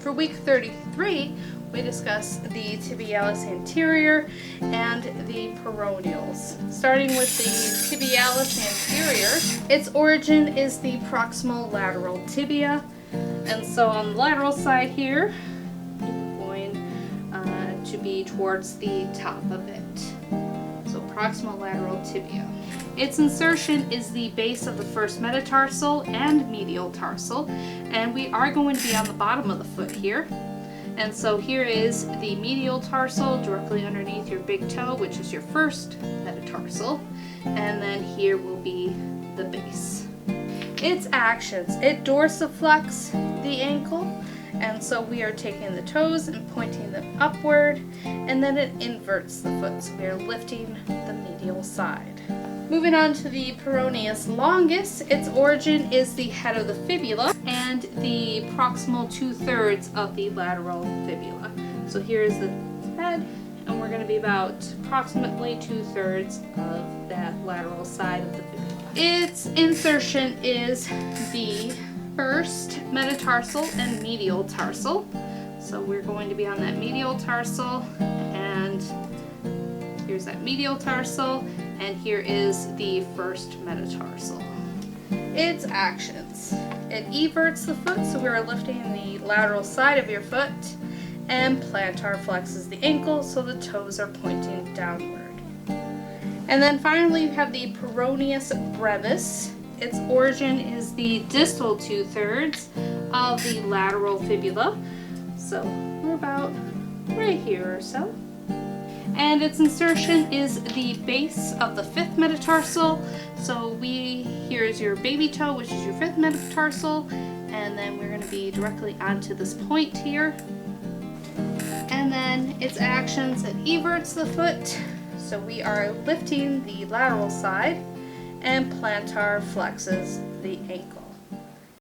For week 33, we discuss the tibialis anterior and the peroneals. Starting with the tibialis anterior, its origin is the proximal lateral tibia. And so on the lateral side here, it's going to be towards the top of it. So proximal lateral tibia. Its insertion is the base of the first metatarsal and medial tarsal, and we are going to be on the bottom of the foot here. And so here is the medial tarsal directly underneath your big toe, which is your first metatarsal, and then here will be the base. Its actions: it dorsiflex the ankle, and so we are taking the toes and pointing them upward, and then it inverts the foot, so we are lifting the medial side. Moving on to the Peroneus Longus, its origin is the head of the fibula and the proximal 2/3 of the lateral fibula. So here's the head, and we're going to be about approximately 2/3 of that lateral side of the fibula. Its insertion is the first metatarsal and medial tarsal. So we're going to be on that medial tarsal, and here's that medial tarsal, and here is the first metatarsal. Its actions: it everts the foot, so we are lifting the lateral side of your foot, and plantar flexes the ankle, so the toes are pointing downward. And then finally you have the Peroneus Brevis. Its origin is the distal 2/3 of the lateral fibula, so we're about right here or so. And its insertion is the base of the fifth metatarsal. So here's your baby toe, which is your fifth metatarsal, and then we're going to be directly onto this point here. And then its actions: it everts the foot, so we are lifting the lateral side, and plantar flexes the ankle.